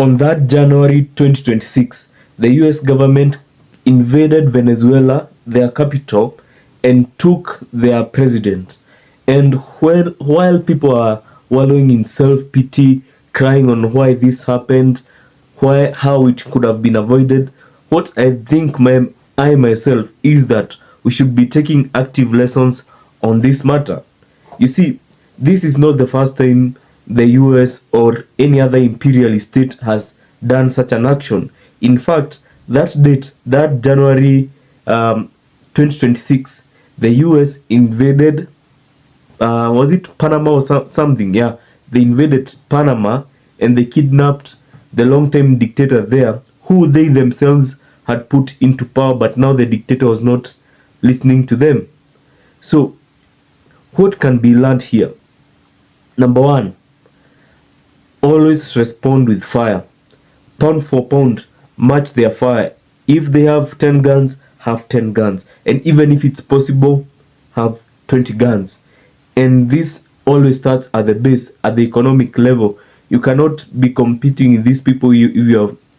On that January 2026, the US government invaded Venezuela, their capital, and took their president. And while people are wallowing in self-pity, crying on why this happened, how it could have been avoided, what I think I myself is that we should be taking active lessons on this matter. You see, this is not the first time the US or any other imperialist state has done such an action. In fact, that January 2026, the US invaded, was it Panama or something? Yeah, they invaded Panama and they kidnapped the long-time dictator there, who they themselves had put into power, but now the dictator was not listening to them. So, what can be learned here? Number one, always respond with fire. Pound for pound, match their fire. If they have 10 guns, have 10 guns. And even if it's possible, have 20 guns. And this always starts at the base, at the economic level. You cannot be competing with these people if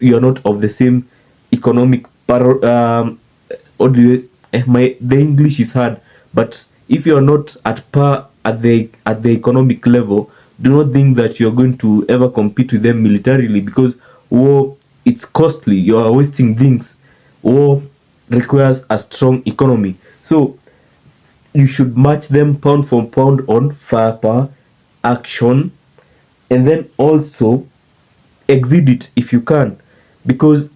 you are not of the same economic what do you, the English is hard, but if you are not at par at the economic level, do not think that you're going to ever compete with them militarily, because war, it's costly. You are wasting things. War requires a strong economy, so you should match them pound for pound on firepower, action, and then also exceed it if you can, because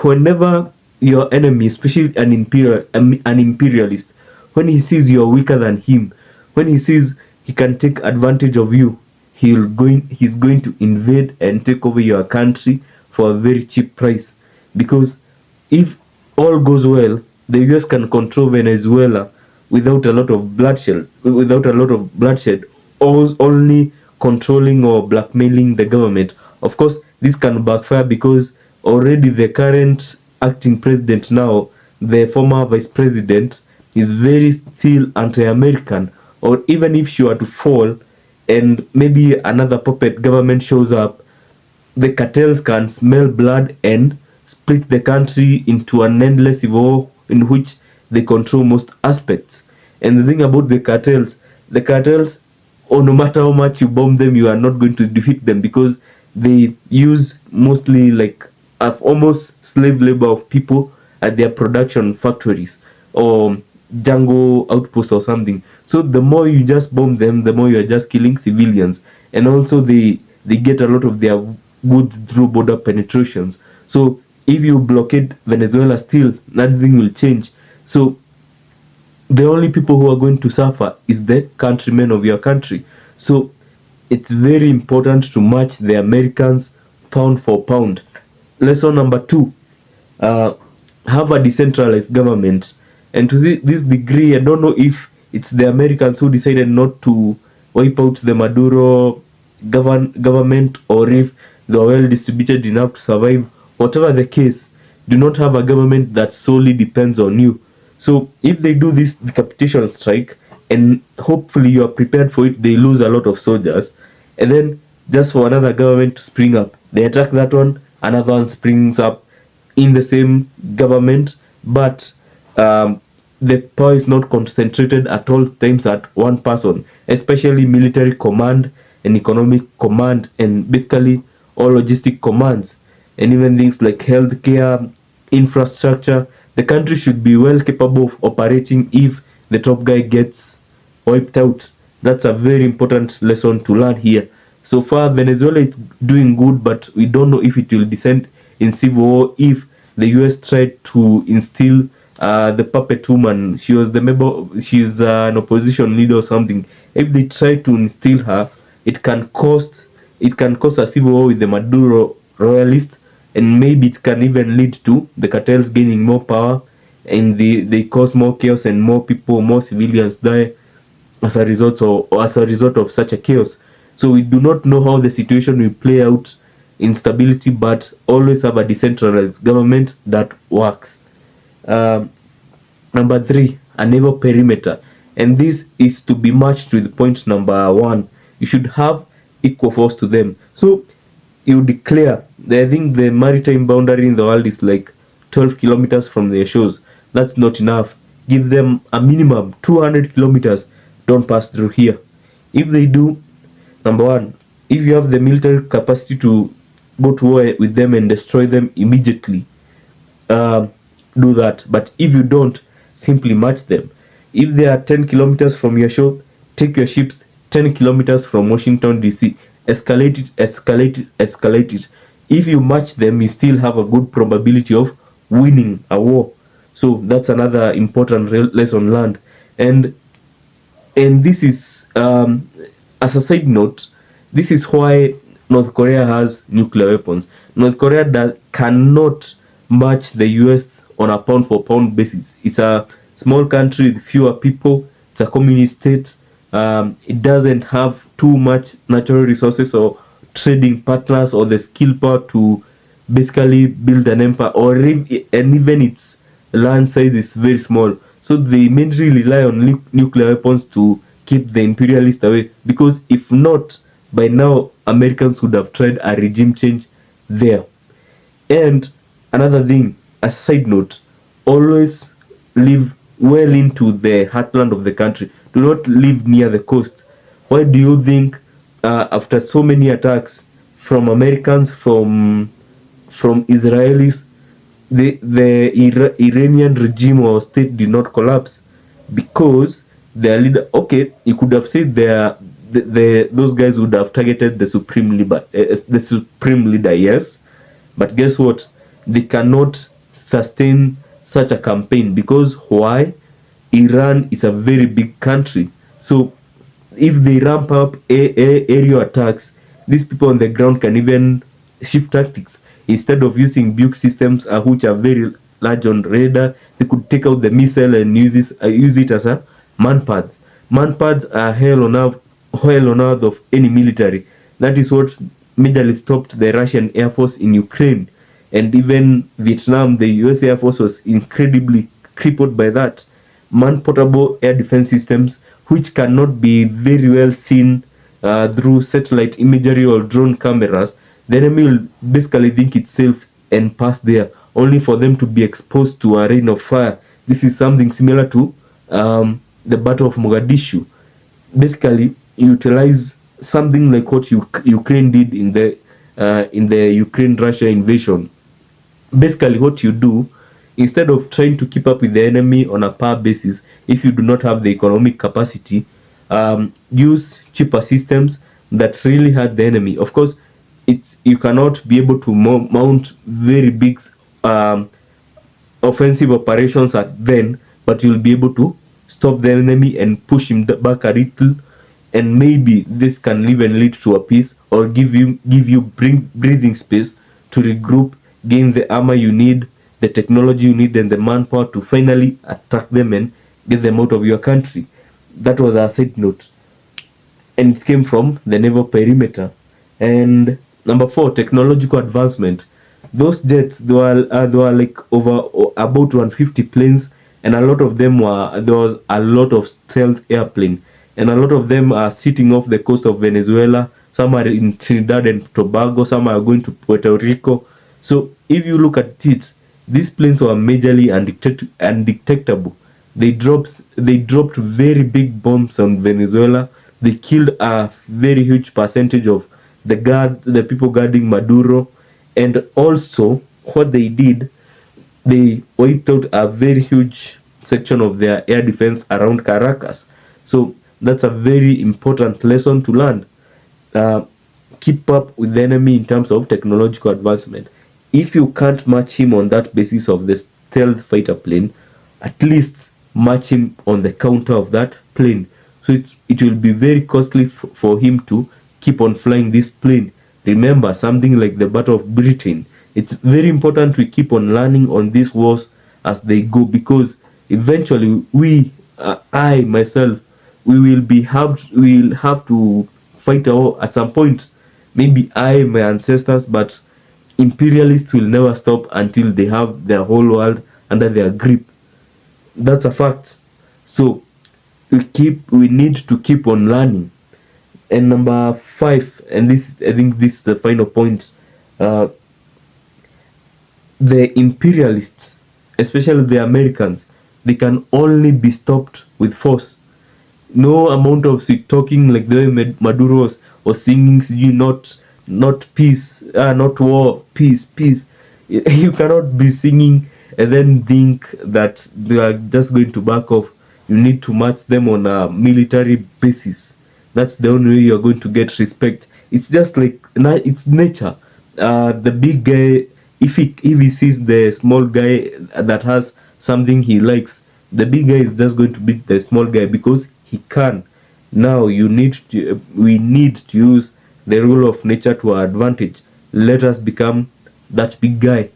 whenever your enemy, especially an imperialist, when he sees you are weaker than him, when he sees he can take advantage of you, he's going to invade and take over your country for a very cheap price. Because if all goes well, the US can control Venezuela without a lot of bloodshed, only controlling or blackmailing the government. Of course, this can backfire because already the current acting president now, the former vice president, is very still anti-American. Or even if she were to fall and maybe another puppet government shows up, the cartels can smell blood and split the country into an endless war in which they control most aspects. And the thing about the cartels, oh, no matter how much you bomb them, you are not going to defeat them, because they use mostly like almost slave labor of people at their production factories or jungle outposts or something. So the more you just bomb them, the more you are just killing civilians. And also they get a lot of their goods through border penetrations. So if you blockade Venezuela, still nothing will change. So the only people who are going to suffer is the countrymen of your country. So it's very important to match the Americans pound for pound. Lesson number two, uh, have a decentralized government. And to this degree, I don't know if it's the Americans who decided not to wipe out the Maduro government, or if they are well distributed enough to survive. Whatever the case, do not have a government that solely depends on you. So if they do this decapitation strike, and hopefully you are prepared for it, they lose a lot of soldiers, and then just for another government to spring up, they attack that one, another one springs up in the same government, but the power is not concentrated at all times at one person, especially military command and economic command, and basically all logistic commands, and even things like healthcare, infrastructure. The country should be well capable of operating if the top guy gets wiped out. That's a very important lesson to learn here. So far, Venezuela is doing good, but we don't know if it will descend in civil war if the US tried to instill the puppet woman. She was the member. She's an opposition leader or something. If they try to instill her, it can cost. It can cause a civil war with the Maduro royalists, and maybe it can even lead to the cartels gaining more power, and they cause more chaos and more people, more civilians die as a result, or as a result of such a chaos. So we do not know how the situation will play out in stability, but always have a decentralized government that works. Um, Number three, a naval perimeter, and this is to be matched with point number one. You should have equal force to them. So you declare, I think the maritime boundary in the world is like 12 kilometers from their shores. That's not enough. Give them a minimum 200 kilometers. Don't pass through here. If they do, number one, if you have the military capacity to go to war with them and destroy them immediately, uh, do that. But if you don't, simply match them. If they are 10 kilometers from your shore, take your ships 10 kilometers from Washington, D.C. Escalate it, escalate it, escalate it. If you match them, you still have a good probability of winning a war. So that's another important lesson learned. And this is, as a side note, this is why North Korea has nuclear weapons. North Korea cannot match the US on a pound for pound basis. It's a small country with fewer people. It's a communist state. It doesn't have too much natural resources or trading partners or the skill power to basically build an empire, and even its land size is very small. So they mainly rely on nuclear weapons to keep the imperialists away. Because if not, by now Americans would have tried a regime change there. And another thing, a side note, always live well into the heartland of the country. Do not live near the coast. Why do you think, after so many attacks from Americans, from Israelis, the Iranian regime or state did not collapse? Because their leader, okay, you could have said those guys would have targeted the supreme leader, yes, but guess what? They cannot sustain such a campaign. Because why? Iran is a very big country. So if they ramp up aerial attacks, these people on the ground can even shift tactics. Instead of using Buke systems, which are very large on radar, they could take out the missile and use it as a manpad. Manpads are hell on earth of any military. That is what majorly stopped the Russian Air Force in Ukraine. And even Vietnam, the US Air Force was incredibly crippled by that. Man-portable air defense systems, which cannot be very well seen through satellite imagery or drone cameras. The enemy will basically think itself and pass there, only for them to be exposed to a rain of fire. This is something similar to the Battle of Mogadishu. Basically, utilize something like what Ukraine did in the Ukraine-Russia invasion. Basically, what you do, instead of trying to keep up with the enemy on a per basis, if you do not have the economic capacity, use cheaper systems that really hurt the enemy. Of course, you cannot be able to mount very big um, offensive operations at then, but you'll be able to stop the enemy and push him back a little, and maybe this can even lead to a peace, or give you breathing space to regroup, gain the armor you need, the technology you need, and the manpower to finally attack them and get them out of your country. That was our side note, and it came from the naval perimeter. And number four, technological advancement. Those jets, they were like about 150 planes, and a lot of them there was a lot of stealth airplane, and a lot of them are sitting off the coast of Venezuela. Some are in Trinidad and Tobago, some are going to Puerto Rico. So if you look at it, these planes were majorly undetectable. They dropped very big bombs on Venezuela. They killed a very huge percentage of the people guarding Maduro. And also, what they did, they wiped out a very huge section of their air defense around Caracas. So that's a very important lesson to learn. uh, Keep up with the enemy in terms of technological advancement. If you can't match him on that basis of the stealth fighter plane, at least match him on the counter of that plane. So it will be very costly for him to keep on flying this plane. Remember, something like the Battle of Britain. It's very important we keep on learning on these wars as they go, because eventually I myself, we will have to fight a war at some point. Maybe my ancestors, but imperialists will never stop until they have their whole world under their grip. That's a fact. So we need to keep on learning. And number five, and this I think this is the final point. Uh, the imperialists, especially the Americans, they can only be stopped with force. No amount of sweet talking like the way Maduro was singing, not peace, not war, peace, peace. You cannot be singing and then think that they are just going to back off. You need to match them on a military basis. That's the only way you're going to get respect. It's just like it's nature. The big guy, if he sees the small guy that has something he likes, the big guy is just going to beat the small guy because he can. Now we need to use the rule of nature to our advantage. Let us become that big guy